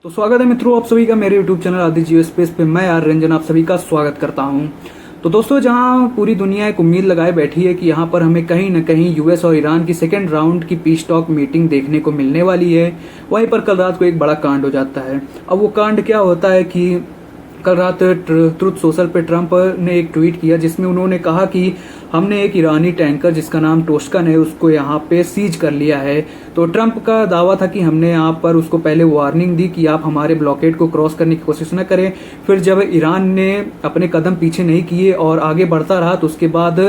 तो स्वागत है मित्रों आप सभी का मेरे YouTube चैनल आदि जियो स्पेस पे। मैं यार रंजन आप सभी का स्वागत करता हूं। तो दोस्तों जहां पूरी दुनिया एक उम्मीद लगाए बैठी है कि यहां पर हमें कहीं न कहीं यूएस और ईरान की सेकेंड राउंड की पीस टॉक मीटिंग देखने को मिलने वाली है, वहीं पर कल रात को एक बड़ा कांड हो जाता है। अब वो कांड क्या होता है कि कल रात ट्रुथ सोशल पे ट्रंप ने एक ट्वीट किया जिसमें उन्होंने कहा कि हमने एक ईरानी टैंकर जिसका नाम टोस्कन है उसको यहाँ पे सीज कर लिया है। तो ट्रंप का दावा था कि हमने यहाँ पर उसको पहले वार्निंग दी कि आप हमारे ब्लॉकेड को क्रॉस करने की कोशिश न करें। फिर जब ईरान ने अपने कदम पीछे नहीं किए और आगे बढ़ता रहा तो उसके बाद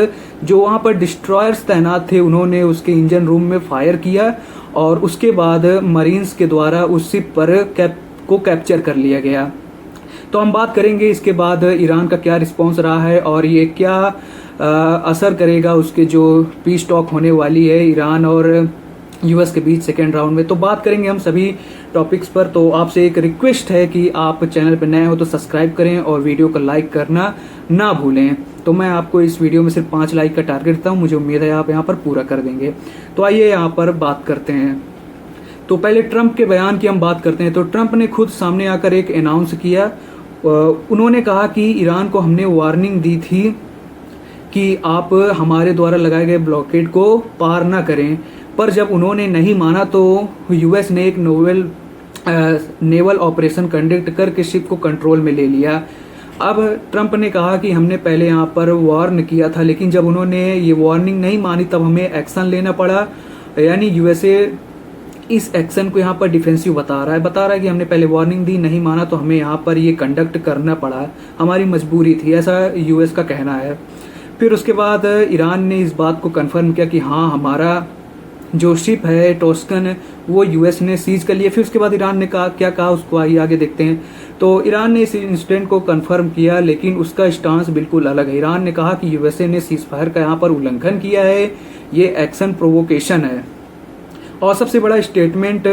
जो वहाँ पर डिस्ट्रॉयर्स तैनात थे उन्होंने उसके इंजन रूम में फायर किया और उसके बाद मरीन्स के द्वारा उस शिप पर कैप्चर कर लिया गया। तो हम बात करेंगे इसके बाद ईरान का क्या रिस्पॉन्स रहा है और ये क्या असर करेगा उसके जो पीस टॉक होने वाली है ईरान और यूएस के बीच सेकेंड राउंड में। तो बात करेंगे हम सभी टॉपिक्स पर। तो आपसे एक रिक्वेस्ट है कि आप चैनल पर नए हो तो सब्सक्राइब करें और वीडियो को लाइक करना ना भूलें। तो मैं आपको इस वीडियो में सिर्फ 5 लाइक का टारगेट देता हूँ, मुझे उम्मीद है आप यहाँ पर पूरा कर देंगे। तो आइए यहाँ पर बात करते हैं। तो पहले ट्रंप के बयान की हम बात करते हैं। तो ट्रंप ने खुद सामने आकर एक अनाउंस किया। उन्होंने कहा कि ईरान को हमने वार्निंग दी थी कि आप हमारे द्वारा लगाए गए ब्लॉकेड को पार ना करें, पर जब उन्होंने नहीं माना तो यूएस ने एक नेवल ऑपरेशन कंडक्ट करके शिप को कंट्रोल में ले लिया। अब ट्रंप ने कहा कि हमने पहले यहाँ पर वार्न किया था, लेकिन जब उन्होंने ये वार्निंग नहीं मानी तब हमें एक्शन लेना पड़ा। यानी यूएसए इस एक्शन को यहाँ पर डिफेंसिव बता रहा है कि हमने पहले वार्निंग दी, नहीं माना तो हमें यहाँ पर ये कंडक्ट करना पड़ा, हमारी मजबूरी थी, ऐसा यूएस का कहना है। फिर उसके बाद ईरान ने इस बात को कंफर्म किया कि हाँ हमारा जो शिप है टोस्कन वो यूएस ने सीज कर लिया। फिर उसके बाद ईरान ने क्या कहा उसको आगे देखते हैं। तो ईरान ने इस इंसिडेंट को कंफर्म किया, लेकिन उसका स्टांस बिल्कुल अलग है। ईरान ने कहा कि यूएसए ने सीज फायर का यहाँ पर उल्लंघन किया है, ये एक्शन प्रोवोकेशन है। और सबसे बड़ा स्टेटमेंट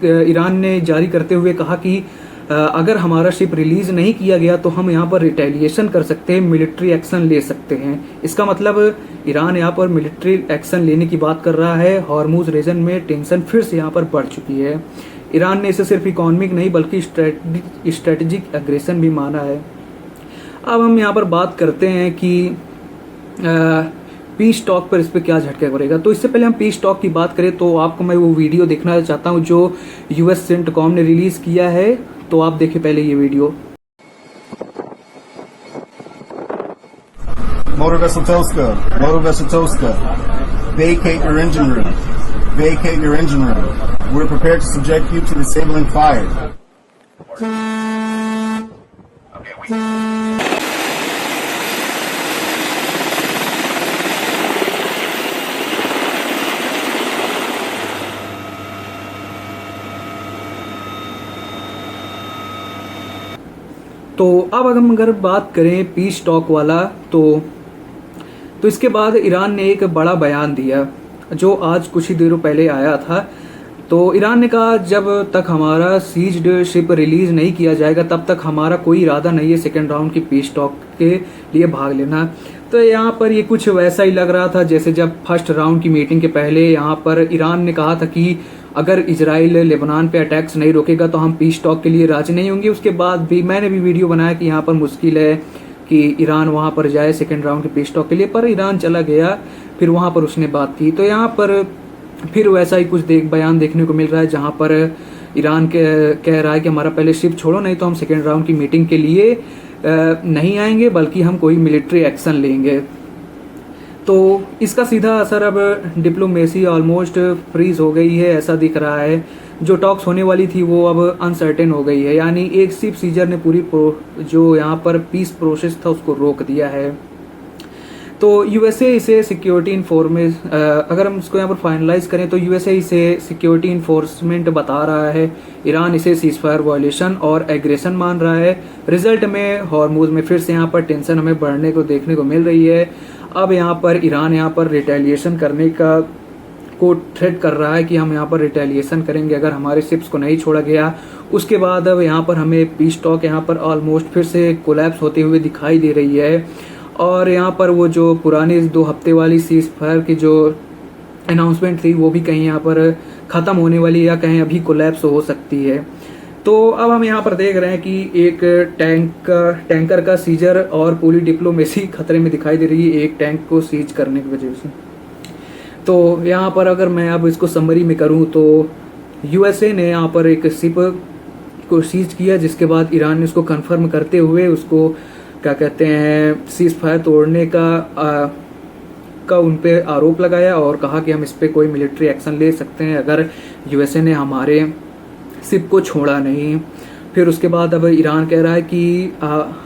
ईरान ने जारी करते हुए कहा कि अगर हमारा शिप रिलीज नहीं किया गया तो हम यहाँ पर रिटेलिएशन कर सकते हैं, मिलिट्री एक्शन ले सकते हैं। इसका मतलब ईरान यहाँ पर मिलिट्री एक्शन लेने की बात कर रहा है। हॉर्मुज रीजन में टेंशन फिर से यहाँ पर बढ़ चुकी है। ईरान ने इसे सिर्फ इकोनॉमिक नहीं बल्कि स्ट्रेटेजिक एग्रेशन भी माना है। अब हम यहाँ पर बात करते हैं कि पीस टॉक पर इस पर क्या झटका पड़ेगा। तो इससे पहले हम पीस टॉक की बात करें तो आपको मैं वो वीडियो देखना चाहता हूँ जो यूएस सेंटकॉम ने रिलीज किया है। तो आप देखिए पहले ये video. Motor vessel Tosca, vacate your engine room. Vacate your engine room. We're prepared to subject you to disabling fire. तो अब अगर बात करें पीस टॉक वाला तो इसके बाद ईरान ने एक बड़ा बयान दिया जो आज कुछ ही देरों पहले आया था। तो ईरान ने कहा जब तक हमारा सीज्ड शिप रिलीज नहीं किया जाएगा तब तक हमारा कोई इरादा नहीं है सेकेंड राउंड की पीस टॉक के लिए भाग लेना। तो यहाँ पर ये कुछ वैसा ही लग रहा था जैसे जब फर्स्ट राउंड की मीटिंग के पहले यहाँ पर ईरान ने कहा था कि अगर इजराइल लेबनान पे अटैक्स नहीं रोकेगा तो हम पीस टॉक के लिए राजी नहीं होंगे। उसके बाद भी मैंने भी वीडियो बनाया कि यहाँ पर मुश्किल है कि ईरान वहाँ पर जाए सेकेंड राउंड के पीस टॉक के लिए, पर ईरान चला गया, फिर वहाँ पर उसने बात की। तो यहाँ पर फिर वैसा ही कुछ बयान देखने को मिल रहा है जहाँ पर ईरान कह रहा है कि हमारा पहले शिप छोड़ो, नहीं तो हम सेकेंड राउंड की मीटिंग के लिए नहीं आएंगे बल्कि हम कोई मिलिट्री एक्शन लेंगे। तो इसका सीधा असर अब डिप्लोमेसी ऑलमोस्ट फ्रीज हो गई है ऐसा दिख रहा है। जो टॉक्स होने वाली थी वो अब अनसर्टेन हो गई है, यानी एक शिप सीजर ने पूरी जो यहाँ पर पीस प्रोसेस था उसको रोक दिया है। तो यूएसए इसे सिक्योरिटी इन्फोर्समेंट, अगर हम इसको यहाँ पर फाइनलाइज करें तो यूएसए इसे सिक्योरिटी इन्फोर्समेंट बता रहा है, ईरान इसे सीजफायर वायलेशन और एग्रेशन मान रहा है। रिजल्ट में हॉर्मुज में फिर से यहाँ पर टेंशन हमें बढ़ने को देखने को मिल रही है। अब यहाँ पर ईरान यहाँ पर रिटेलिएशन करने को थ्रेट कर रहा है कि हम यहाँ पर रिटेलिएशन करेंगे अगर हमारे शिप्स को नहीं छोड़ा गया। उसके बाद अब यहाँ पर हमें पीस टॉक यहाँ पर ऑलमोस्ट फिर से कोलैप्स होते हुए दिखाई दे रही है। और यहाँ पर वो जो पुरानी 2 हफ्ते वाली सीज फायर की जो अनाउंसमेंट थी वो भी कहीं यहाँ पर ख़त्म होने वाली है या कहीं अभी कोलैप्स हो सकती है। तो अब हम यहाँ पर देख रहे हैं कि एक टैंकर का सीजर और पूरी डिप्लोमेसी खतरे में दिखाई दे रही है एक टैंक को सीज करने की वजह से। तो यहाँ पर अगर मैं अब इसको समरी में करूँ तो यूएसए ने यहाँ पर एक शिप को सीज किया, जिसके बाद ईरान ने उसको कंफर्म करते हुए उसको क्या कहते हैं सीज फायर तोड़ने का उन पे आरोप लगाया और कहा कि हम इस पे कोई मिलिट्री एक्शन ले सकते हैं अगर यूएसए ने हमारे शिप को छोड़ा नहीं। फिर उसके बाद अब ईरान कह रहा है कि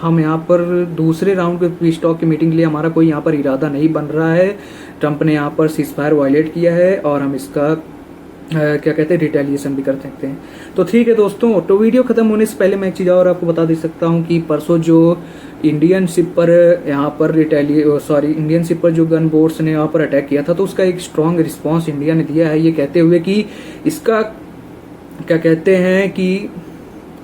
हम यहाँ पर दूसरे राउंड के पीस टॉक की मीटिंग के लिए हमारा कोई यहाँ पर इरादा नहीं बन रहा है। ट्रंप ने यहाँ पर सीज फायर वायलेट किया है और हम इसका क्या कहते हैं रिटेलिएशन भी कर सकते हैं। तो ठीक है दोस्तों, तो वीडियो खत्म होने से पहले मैं एक चीज़ और आपको बता दे सकता हूँ कि परसों जो इंडियन शिप पर यहाँ पर इंडियन शिप पर जो गन बोट्स ने यहाँ पर अटैक किया था, तो उसका एक स्ट्रॉन्ग रिस्पॉन्स इंडिया ने दिया है, ये कहते हुए कि इसका क्या कहते हैं कि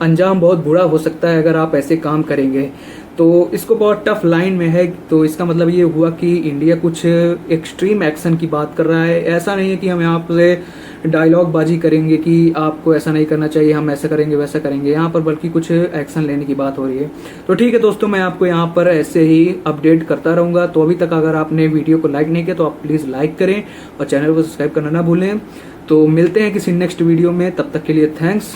अंजाम बहुत बुरा हो सकता है अगर आप ऐसे काम करेंगे। तो इसको बहुत टफ लाइन में है। तो इसका मतलब ये हुआ कि इंडिया कुछ एक्सट्रीम एक्शन की बात कर रहा है। ऐसा नहीं है कि हम यहाँ पे डायलॉग बाजी करेंगे कि आपको ऐसा नहीं करना चाहिए, हम ऐसा करेंगे वैसा करेंगे, यहाँ पर बल्कि कुछ एक्शन लेने की बात हो रही है। तो ठीक है दोस्तों, मैं आपको यहाँ पर ऐसे ही अपडेट करता रहूँगा। तो अभी तक अगर आपने वीडियो को लाइक नहीं किया तो आप प्लीज़ लाइक करें और चैनल को सब्सक्राइब करना ना भूलें। तो मिलते हैं किसी नेक्स्ट वीडियो में, तब तक के लिए थैंक्स।